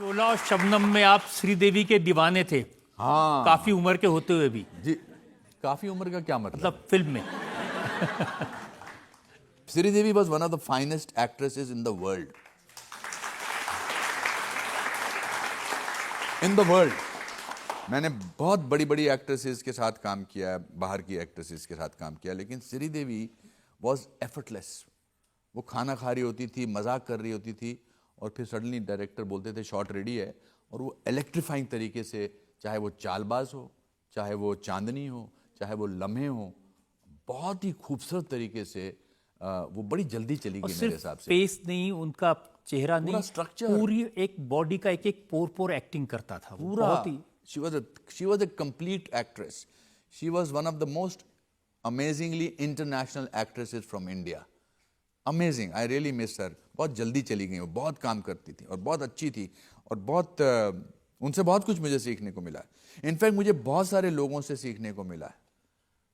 शोला और शबनम में आप श्रीदेवी के दीवाने थे, हाँ काफी उम्र के होते हुए भी। जी। काफी उम्र का क्या मतलब? मतलब फिल्म में। Sridevi was one of the finest actresses in the world. In the world. मैंने बहुत बड़ी बड़ी एक्ट्रेसेस के साथ काम किया है, बाहर की एक्ट्रेसेस के साथ काम किया, लेकिन श्रीदेवी was effortless. वो खाना खा रही होती थी, मजाक कर रही होती थी, और फिर सडनली डायरेक्टर बोलते थे शॉट रेडी है, और वो इलेक्ट्रीफाइंग तरीके से, चाहे वो चालबाज हो, चाहे वो चांदनी हो, चाहे वो लम्हे हो, बहुत ही खूबसूरत तरीके से वो बड़ी जल्दी चली और गई मेरे सिर्फ हिसाब से। फेस नहीं, उनका चेहरा पूरा नहीं, structure। पूरी एक बॉडी का एक एक पोर पोर एक्टिंग करता था वो। पूरा बहुत ही she was a complete actress. She was one of the most amazingly international actresses from India. Amazing. I really miss her. बहुत जल्दी चली गई वो, बहुत काम करती थी और बहुत अच्छी थी, और बहुत उनसे बहुत कुछ मुझे सीखने को मिला है। इनफैक्ट मुझे बहुत सारे लोगों से सीखने को मिला है।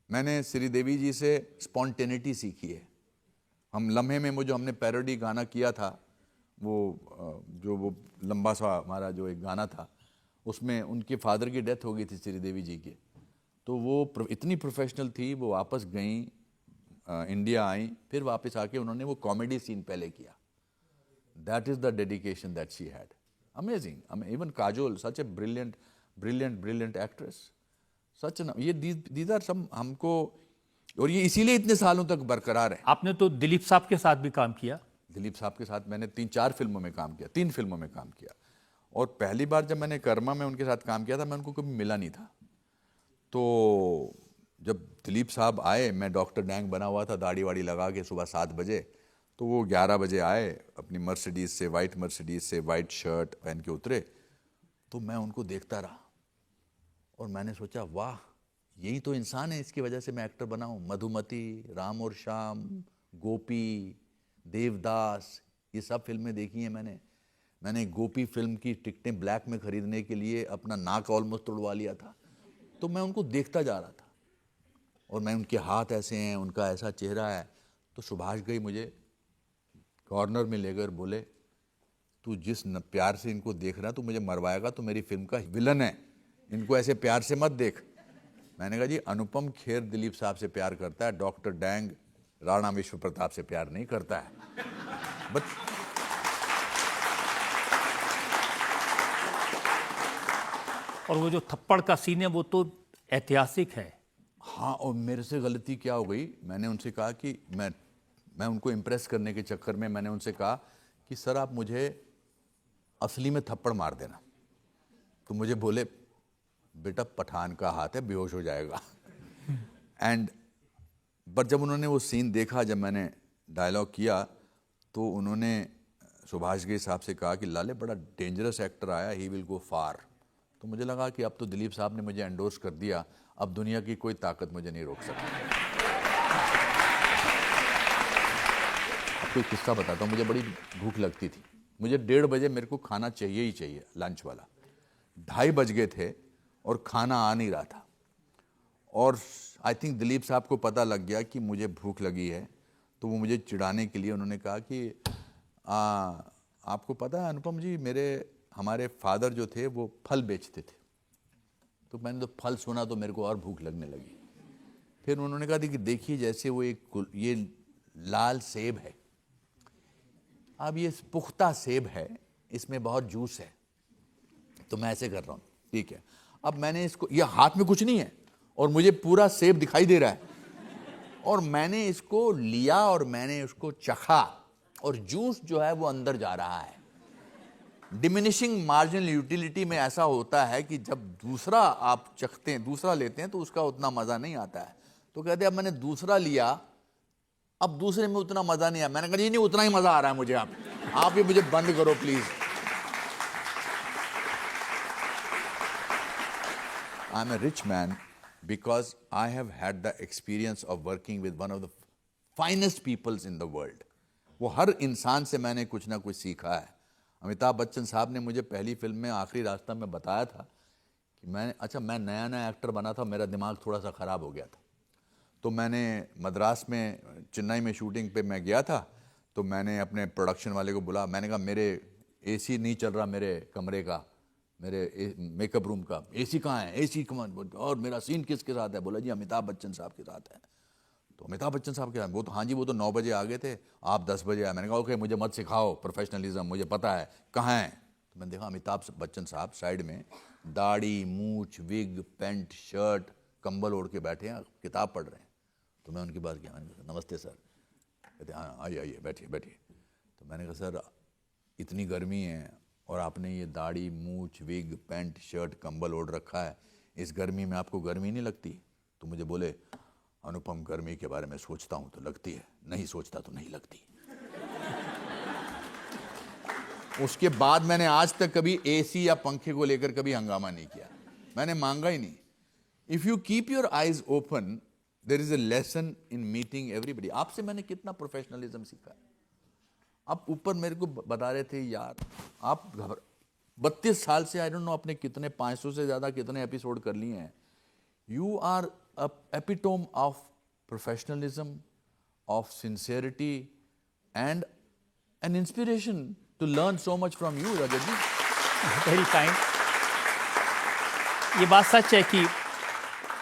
मैंने श्रीदेवी जी से स्पॉन्टेनिटी सीखी है। हम लम्हे में वो जो हमने पैरोडी गाना किया था, वो लंबा सा हमारा जो एक गाना था, उसमें उनके फादर की डेथ हो गई थी श्रीदेवी जी की, तो वो इतनी प्रोफेशनल थी, वो वापस गई, इंडिया आई, फिर वापस आके उन्होंने वो कॉमेडी सीन पहले किया। That is the dedication that she had. Amazing. Even Kajol, such a brilliant brilliant brilliant actress, such न ये दीज आर सम हमको, और ये इसीलिए इतने सालों तक बरकरार है। आपने तो दिलीप साहब के साथ भी काम किया। दिलीप साहब के साथ मैंने 3-4 फिल्मों में काम किया, 3 फिल्मों में काम किया, और पहली बार जब मैंने कर्मा में उनके साथ काम किया था, मैं उनको कभी मिला नहीं था। तो जब दिलीप साहब आए, मैं डॉक्टर डैंग बना हुआ था, दाढ़ी वाड़ी लगा के, सुबह 7 बजे, तो वो 11 बजे आए अपनी मर्सिडीज से, वाइट शर्ट पहन के उतरे, तो मैं उनको देखता रहा, और मैंने सोचा वाह, यही तो इंसान है, इसकी वजह से मैं एक्टर बना हूँ। मधुमती, राम और श्याम, गोपी, देवदास, ये सब फिल्में देखी हैं मैंने गोपी फिल्म की टिकटें ब्लैक में खरीदने के लिए अपना नाक ऑलमोस्ट तोड़वा लिया था। तो मैं उनको देखता जा रहा था, और मैं उनके हाथ ऐसे हैं, उनका ऐसा चेहरा है। तो सुभाष घई मुझे कॉर्नर में लेकर बोले, तू जिस प्यार से इनको देख रहा है, तू मुझे मरवाएगा, तो मेरी फिल्म का विलन है, इनको ऐसे प्यार से मत देख। मैंने कहा जी, अनुपम खेर दिलीप साहब से प्यार करता है, डॉक्टर डैंग राणा विश्व प्रताप से प्यार नहीं करता है। बट और वो जो थप्पड़ का सीन है वो तो ऐतिहासिक है। हाँ, और मेरे से गलती क्या हो गई, मैंने उनसे कहा कि मैं उनको इम्प्रेस करने के चक्कर में मैंने उनसे कहा कि सर आप मुझे असली में थप्पड़ मार देना। तो मुझे बोले, बेटा पठान का हाथ है, बेहोश हो जाएगा। एंड बट जब उन्होंने वो सीन देखा, जब मैंने डायलॉग किया, तो उन्होंने सुभाष घई साहब से कहा कि लाले बड़ा डेंजरस एक्टर आया, ही विल गो फार। तो मुझे लगा कि अब तो दिलीप साहब ने मुझे एंडोर्स कर दिया, अब दुनिया की कोई ताकत मुझे नहीं रोक सकती। अब कोई किस्सा बताता हूँ। मुझे बड़ी भूख लगती थी, मुझे 1:30 बजे मेरे को खाना चाहिए ही चाहिए, लंच वाला। 2:30 बज गए थे और खाना आ नहीं रहा था, और आई थिंक दिलीप साहब को पता लग गया कि मुझे भूख लगी है, तो वो मुझे चिढ़ाने के लिए उन्होंने कहा कि आपको पता है अनुपम जी, हमारे फादर जो थे वो फल बेचते थे। तो मैंने तो फल सुना तो मेरे को और भूख लगने लगी। फिर उन्होंने कहा कि देखिए, जैसे वो ये लाल सेब है, अब ये पुख्ता सेब है, इसमें बहुत जूस है, तो मैं ऐसे कर रहा हूँ, ठीक है। अब मैंने इसको, ये हाथ में कुछ नहीं है और मुझे पूरा सेब दिखाई दे रहा है, और मैंने इसको लिया और मैंने उसको चखा, और जूस जो है वो अंदर जा रहा है। डिमिनिशिंग मार्जिनल यूटिलिटी में ऐसा होता है कि जब दूसरा आप चखते हैं, दूसरा लेते हैं, तो उसका उतना मजा नहीं आता है। तो कहते हैं अब मैंने दूसरा लिया, अब दूसरे में उतना मजा नहीं आया। मैंने कहा जी नहीं, उतना ही मजा आ रहा है मुझे, आप ये मुझे बंद करो please. I am a rich man because I have had the experience of working with one of the finest peoples in the world. वो हर इंसान से मैंने कुछ ना कुछ सीखा है। अमिताभ बच्चन साहब ने मुझे पहली फिल्म में आखिरी रास्ता में बताया था कि मैं नया एक्टर बना था, मेरा दिमाग थोड़ा सा ख़राब हो गया था। तो मैंने मद्रास में, चेन्नई में शूटिंग पे मैं गया था, तो मैंने अपने प्रोडक्शन वाले को बुला, मैंने कहा मेरे एसी नहीं चल रहा मेरे कमरे का, मेरे मेकअप रूम का, एसी कहाँ है, एसी कहाँ, और मेरा सीन किसके साथ है? बोला जी अमिताभ बच्चन साहब के साथ है। तो अमिताभ बच्चन साहब के साथ, वो तो हाँ जी वो तो 9 बजे आ गए थे, आप 10 बजे आए। मैंने कहा ओके मुझे मत सिखाओ प्रोफेशनलिज्म, मुझे पता है कहाँ है। तो मैंने देखा अमिताभ बच्चन साहब साइड में दाढ़ी मूछ विग पैंट शर्ट कंबल ओढ़ के बैठे हैं, किताब पढ़ रहे हैं। तो मैं उनकी बात किया, मैंने कहा नमस्ते सर। कहते हाँ आइए आइए बैठिए बैठिए। तो मैंने कहा सर इतनी गर्मी है और आपने ये दाढ़ी मूछ विग पैंट शर्ट कंबल ओढ़ रखा है, इस गर्मी में आपको गर्मी नहीं लगती? तो मुझे बोले अनुपम गर्मी के बारे में सोचता हूं तो लगती है, नहीं सोचता तो नहीं लगती। उसके बाद मैंने आज तक कभी एसी या पंखे को लेकर कभी हंगामा नहीं किया, मैंने मांगा ही नहीं। If you keep your eyes open there is a lesson in meeting everybody. आपसे मैंने कितना प्रोफेशनलिज्म सीखा है। आप ऊपर मेरे को बता रहे थे यार आप 32 साल से आई डोंट नो आपने कितने 500 से ज्यादा कितने एपिसोड कर लिए हैं। You are a epitome of professionalism, of sincerity and an inspiration to learn so much from you Rajat ji. Very kind. ये बात सच है कि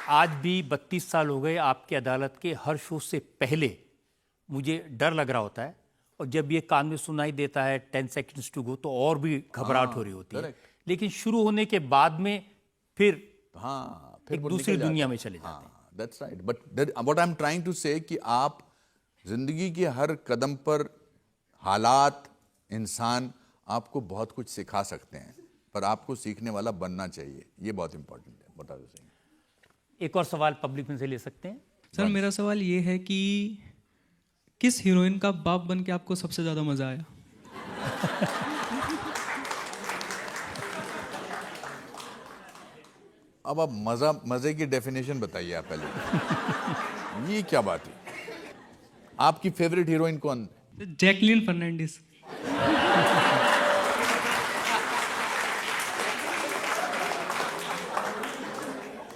आज भी 32 साल हो गए आपकी अदालत के हर शो से पहले मुझे डर लग रहा होता है, और जब ये कान में सुनाई देता है 10 सेकंड्स टू गो तो और भी घबराहट हो रही होती है। correct. लेकिन शुरू होने के बाद में फिर फिर एक वो दूसरी निकल जाते दुनिया हैं। में चले जाते हैं। That's right. But what I am trying to say कि आप जिंदगी के हर कदम पर हालात इंसान आपको बहुत कुछ सिखा सकते हैं, पर आपको सीखने वाला बनना चाहिए, ये बहुत इंपॉर्टेंट है। बता दो सही। एक और सवाल पब्लिक में से ले सकते हैं? सर मेरा सवाल ये है कि किस हीरोइन का बाप बन के आपको सबसे ज्यादा मजा आया? अब आप मजे की डेफिनेशन बताइए आप पहले। ये क्या बात है? आपकी फेवरेट हीरोइन कौन? जैकलीन फर्नांडिस।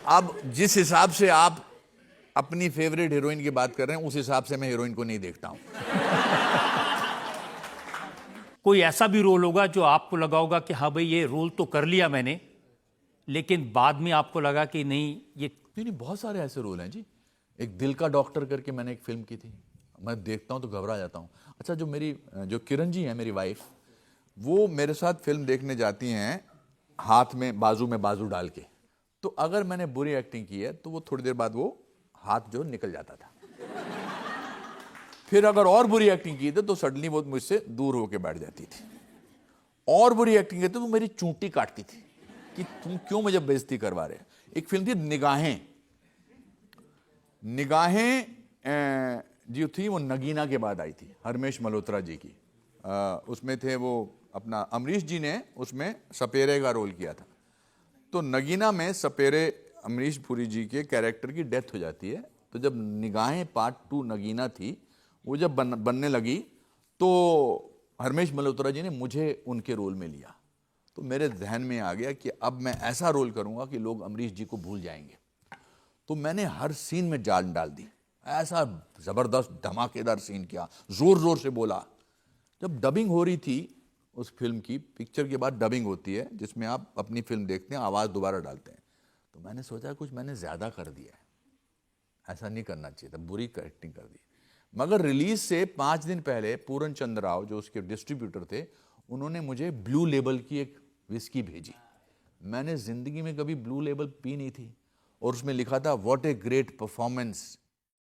अब जिस हिसाब से आप अपनी फेवरेट हीरोइन की बात कर रहे हैं उस हिसाब से मैं हीरोइन को नहीं देखता हूं। कोई ऐसा भी रोल होगा जो आपको लगा होगा कि हाँ भाई ये रोल तो कर लिया मैंने, लेकिन बाद में आपको लगा कि नहीं ये नहीं, बहुत सारे ऐसे रोल हैं जी। एक दिल का डॉक्टर करके मैंने एक फिल्म की थी, मैं देखता हूं तो घबरा जाता हूं। अच्छा जो किरण जी हैं मेरी वाइफ, वो मेरे साथ फिल्म देखने जाती हैं हाथ में बाजू डाल के, तो अगर मैंने बुरी एक्टिंग की है तो वो थोड़ी देर बाद वो हाथ जो निकल जाता था। फिर अगर और बुरी एक्टिंग की थी तो सडनली वो मुझसे दूर होके बैठ जाती थी। और बुरी एक्टिंग की थी तो मेरी चूंटी काटती थी कि तुम क्यों मुझे बेइज्जती करवा रहे हैं। एक फिल्म थी निगाहें जो थी वो नगीना के बाद आई थी, हरमेश मल्होत्रा जी की। उसमें थे वो अपना अमरीश जी ने उसमें सपेरे का रोल किया था। तो नगीना में सपेरे अमरीश पुरी जी के कैरेक्टर की डेथ हो जाती है। तो जब निगाहें पार्ट 2 नगीना थी, वो जब बनने लगी तो हरमेश मल्होत्रा जी ने मुझे उनके रोल में लिया। तो मेरे जहन में आ गया कि अब मैं ऐसा रोल करूंगा कि लोग अमरीश जी को भूल जाएंगे। तो मैंने हर सीन में जान डाल दी, ऐसा जबरदस्त धमाकेदार सीन किया, जोर जोर से बोला। जब डबिंग हो रही थी उस फिल्म की, पिक्चर के बाद डबिंग होती है जिसमें आप अपनी फिल्म देखते हैं, आवाज़ दोबारा डालते हैं। तो मैंने सोचा कुछ मैंने ज़्यादा कर दिया है, ऐसा नहीं करना चाहिए था, बुरी एक्टिंग कर दी। मगर रिलीज से 5 दिन पहले पूरन चंद्र राव जो उसके डिस्ट्रीब्यूटर थे, उन्होंने मुझे ब्लू लेबल की एक विस्की भेजी। मैंने ज़िंदगी में कभी ब्लू लेबल पी नहीं थी, और उसमें लिखा था व्हाट ए ग्रेट परफॉर्मेंस